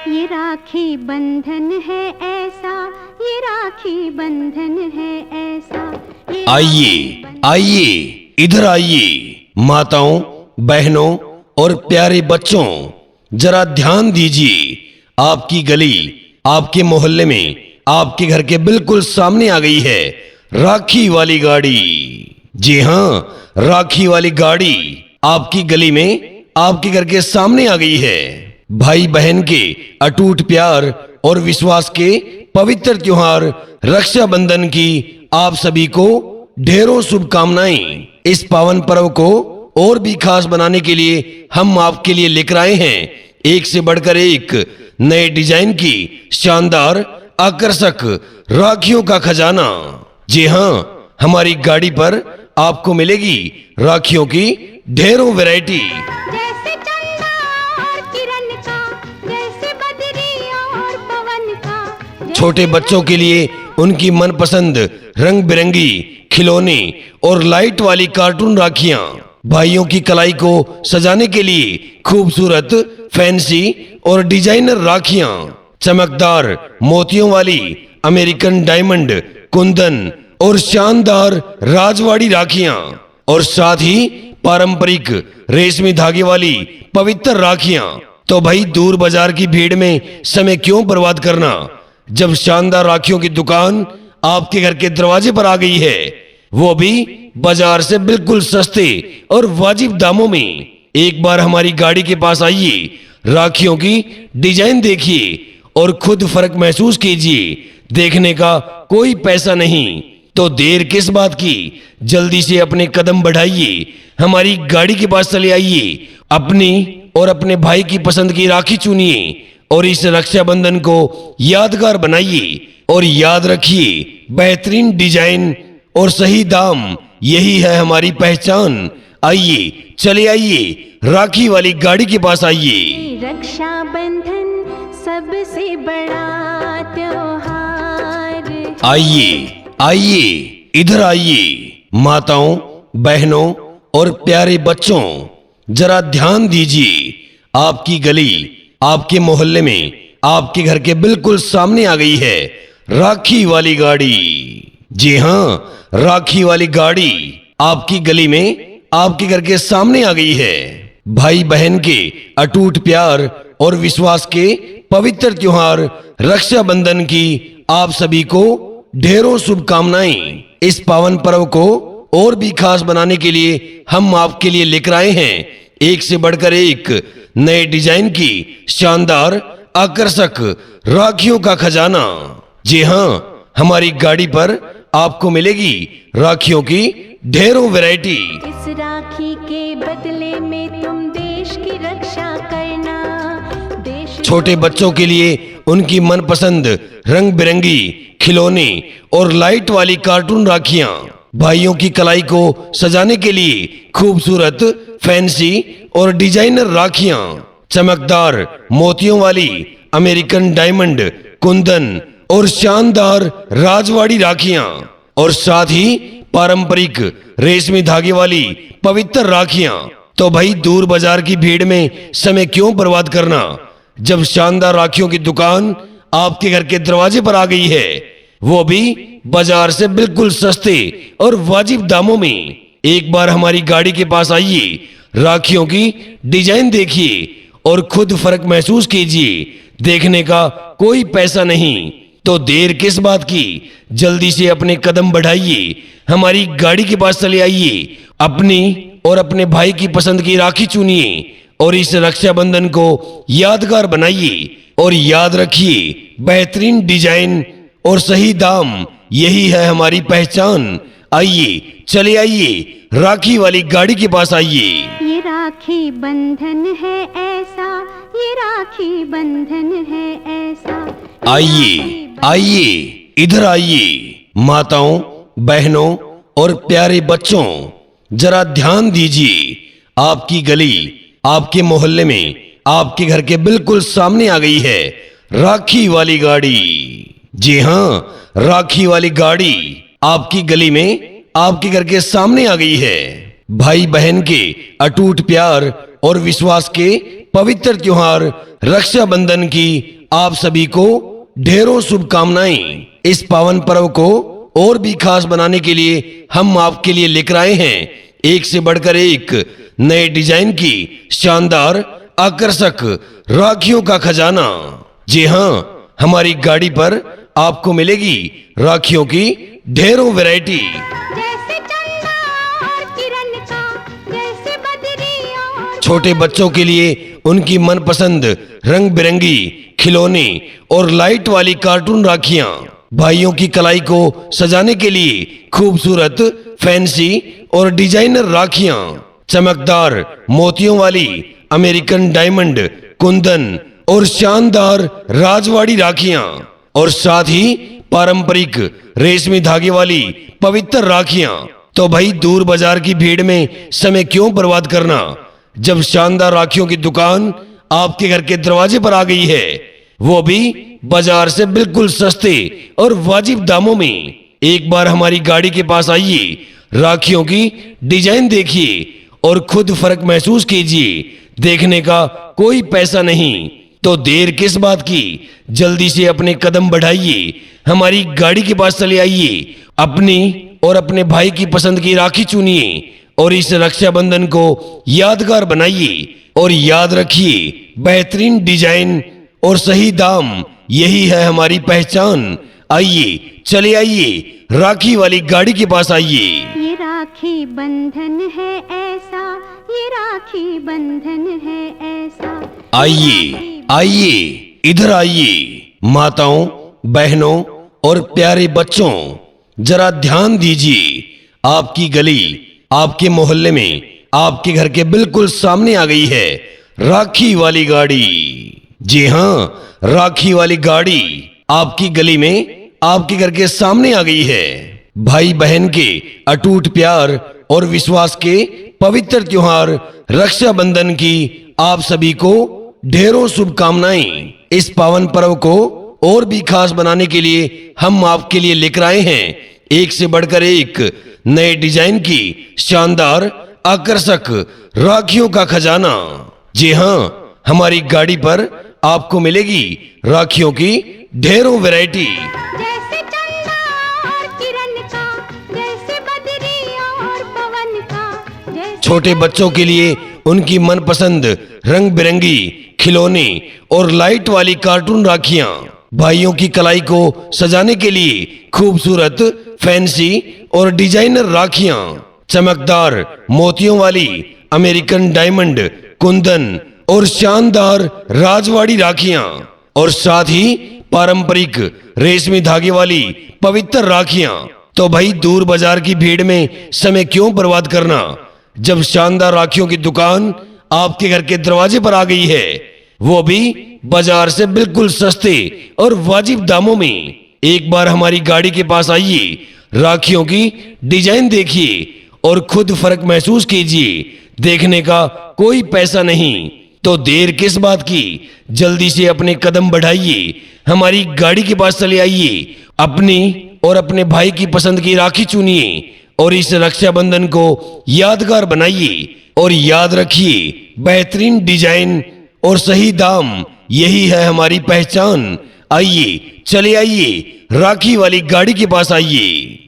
ये राखी बंधन है ऐसा, ये राखी बंधन है ऐसा। आइए आइए इधर आइए, माताओं, बहनों और प्यारे बच्चों, जरा ध्यान दीजिए। आपकी गली, आपके मोहल्ले में, आपके घर के बिल्कुल सामने आ गई है राखी वाली गाड़ी। जी हाँ, राखी वाली गाड़ी आपकी गली में, आपके घर के सामने आ गई है। भाई बहन के अटूट प्यार और विश्वास के पवित्र त्योहार रक्षाबंधन की आप सभी को ढेरों शुभकामनाएं। इस पावन पर्व को और भी खास बनाने के लिए हम आपके लिए लेकर आए हैं एक से बढ़कर एक नए डिजाइन की शानदार आकर्षक राखियों का खजाना। जी हाँ, हमारी गाड़ी पर आपको मिलेगी राखियों की ढेरों वैरायटी। जैसे चंदा और किरण का, जैसे बदरी और पवन का। छोटे बच्चों के लिए उनकी मनपसंद रंग बिरंगी खिलौने और लाइट वाली कार्टून राखियां। भाइयों की कलाई को सजाने के लिए खूबसूरत फैंसी और डिजाइनर राखियां। चमकदार मोतियों वाली अमेरिकन डायमंड, कुंदन और शानदार राजवाड़ी राखियां। और साथ ही पारंपरिक रेशमी धागे वाली पवित्र राखियां। तो भाई, दूर बाजार की भीड़ में समय क्यों बर्बाद करना, जब शानदार राखियों की दुकान आपके घर के दरवाजे पर आ गई है, वो भी बाजार से बिल्कुल सस्ते और वाजिब दामों में। एक बार हमारी गाड़ी के पास आइए, राखियों की डिजाइन देखिए और खुद फर्क महसूस कीजिए। देखने का कोई पैसा नहीं, तो देर किस बात की, जल्दी से अपने कदम बढ़ाइए, हमारी गाड़ी के पास चले आइए, अपनी और अपने भाई की पसंद की राखी चुनिए और इस रक्षाबंधन को यादगार बनाइए। और याद रखिए, बेहतरीन डिजाइन और सही दाम, यही है हमारी पहचान। आइए, चले आइए, राखी वाली गाड़ी के पास आइए। रक्षाबंधन सबसे बड़ा त्योहार। आइए आइए इधर आइए, माताओं, बहनों और प्यारे बच्चों, जरा ध्यान दीजिए। आपकी गली, आपके मोहल्ले में, आपके घर के बिल्कुल सामने आ गई है राखी वाली गाड़ी। जी हाँ, राखी वाली गाड़ी आपकी गली में, आपके घर के सामने आ गई है। भाई बहन के अटूट प्यार और विश्वास के पवित्र त्योहार रक्षाबंधन की आप सभी को ढेरों शुभकामनाएं। इस पावन पर्व को और भी खास बनाने के लिए हम आपके लिए लेकर आए हैं एक से बढ़कर एक नए डिजाइन की शानदार आकर्षक राखियों का खजाना। जी हाँ, हमारी गाड़ी पर आपको मिलेगी राखियों की ढेरों वैरायटी। इस राखी के बदले में तुम देश की रक्षा करना। छोटे बच्चों के लिए उनकी मनपसंद रंग बिरंगी खिलौने और लाइट वाली कार्टून राखियां। भाइयों की कलाई को सजाने के लिए खूबसूरत फैंसी और डिजाइनर राखियां। चमकदार मोतियों वाली अमेरिकन डायमंड, कुंदन और शानदार राजवाड़ी राखियां। और साथ ही पारंपरिक रेशमी धागे वाली पवित्र राखियां। तो भाई, दूर बाजार की भीड़ में समय क्यों बर्बाद करना, जब शानदार राखियों की दुकान आपके घर के दरवाजे पर आ गई है, वो भी बाजार से बिल्कुल सस्ते और वाजिब दामों में। एक बार हमारी गाड़ी के पास आइए, राखियों की डिजाइन देखिए और खुद फर्क महसूस कीजिए। देखने का कोई पैसा नहीं, तो देर किस बात की, जल्दी से अपने कदम बढ़ाइए, हमारी गाड़ी के पास चले आइए, अपनी और अपने भाई की पसंद की राखी चुनिए और इस रक्षाबंधन को यादगार बनाइए। और याद रखिए, बेहतरीन डिजाइन और सही दाम, यही है हमारी पहचान। आइए, चले आइए, राखी वाली गाड़ी के पास आइए। ये राखी बंधन है ऐसा, ये राखी बंधन है ऐसा। आइए आइए इधर आइए, माताओं, बहनों और प्यारे बच्चों, जरा ध्यान दीजिए। आपकी गली, आपके मोहल्ले में, आपके घर के बिल्कुल सामने आ गई है राखी वाली गाड़ी। जी हाँ, राखी वाली गाड़ी आपकी गली में, आपके घर के सामने आ गई है। भाई बहन के अटूट प्यार और विश्वास के पवित्र त्योहार रक्षाबंधन की आप सभी को ढेरों शुभकामनाएं। इस पावन पर्व को और भी खास बनाने के लिए हम आपके लिए लेकर आए हैं एक से बढ़कर एक नए डिजाइन की शानदार आकर्षक राखियों का खजाना। जी हाँ, हमारी गाड़ी पर आपको मिलेगी राखियों की ढेरों वैरायटी। जैसे चंदा और किरण का, जैसे बदरी और छोटे बच्चों के लिए उनकी मनपसंद रंग बिरंगी खिलौने और लाइट वाली कार्टून राखियां। भाइयों की कलाई को सजाने के लिए खूबसूरत फैंसी और डिजाइनर राखियां। चमकदार मोतियों वाली अमेरिकन डायमंड, कुंदन और शानदार राजवाड़ी राखियां। और साथ ही पारंपरिक रेशमी धागे वाली पवित्र राखियां। तो भाई दूर बाजार की भीड़ में समय क्यों बर्बाद करना, जब शानदार राखियों की दुकान आपके घर के दरवाजे पर आ गई है, वो भी बाजार से बिल्कुल सस्ते और वाजिब दामों में। एक बार हमारी गाड़ी के पास आइए, राखियों की डिजाइन देखिए और खुद फर्क महसूस कीजिए। देखने का कोई पैसा नहीं, तो देर किस बात की, जल्दी से अपने कदम बढ़ाइए, हमारी गाड़ी के पास चले आइए, अपनी और अपने भाई की पसंद की राखी चुनिए और इस रक्षाबंधन को यादगार बनाइए। और याद रखिए, बेहतरीन डिजाइन और सही दाम, यही है हमारी पहचान। आइए, चले आइए, राखी वाली गाड़ी के पास आइए। ये राखी बंधन है ऐसा, ये राखी बंधन है ऐसा। आइए आइए, इधर आइए, माताओं, बहनों और प्यारे बच्चों, जरा ध्यान दीजिए। आपकी गली, आपके मोहल्ले में, आपके घर के बिल्कुल सामने आ गई है राखी वाली गाड़ी। जी हाँ, राखी वाली गाड़ी आपकी गली में, आपके घर के सामने आ गई है। भाई बहन के अटूट प्यार और विश्वास के पवित्र त्योहार रक्षाबंधन की आप सभी को ढेरों शुभकामनाएं। इस पावन पर्व को और भी खास बनाने के लिए हम आपके लिए लेकर आए हैं एक से बढ़कर एक नए डिजाइन की शानदार आकर्षक राखियों का खजाना। जी हाँ, हमारी गाड़ी पर आपको मिलेगी राखियों की ढेरों वैरायटी। जैसे चंदा और किरण का, जैसे बदरी और पवन का, जैसे छोटे बच्चों के लिए उनकी मनपसंद रंग बिरंगी खिलौने और लाइट वाली कार्टून राखियां। भाइयों की कलाई को सजाने के लिए खूबसूरत फैंसी और डिजाइनर राखियां। चमकदार मोतियों वाली अमेरिकन डायमंड, कुंदन और शानदार राजवाड़ी राखियां। और साथ ही पारंपरिक रेशमी धागे वाली पवित्र राखियां। तो भाई दूर बाजार की भीड़ में समय क्यों बर्बाद करना, जब शानदार राखियों की दुकान आपके घर के दरवाजे पर आ गई है, वो भी बाजार से बिल्कुल सस्ते और वाजिब दामों में। एक बार हमारी गाड़ी के पास आइए, राखियों की डिजाइन देखिए और खुद फर्क महसूस कीजिए। देखने का कोई पैसा नहीं, तो देर किस बात की, जल्दी से अपने कदम बढ़ाइए, हमारी गाड़ी के पास चले आइए, अपनी और अपने भाई की पसंद की राखी चुनिए और इस रक्षाबंधन को यादगार बनाइए। और याद रखिए, बेहतरीन डिजाइन और सही दाम, यही है हमारी पहचान। आइए, चले आइए, राखी वाली गाड़ी के पास आइए।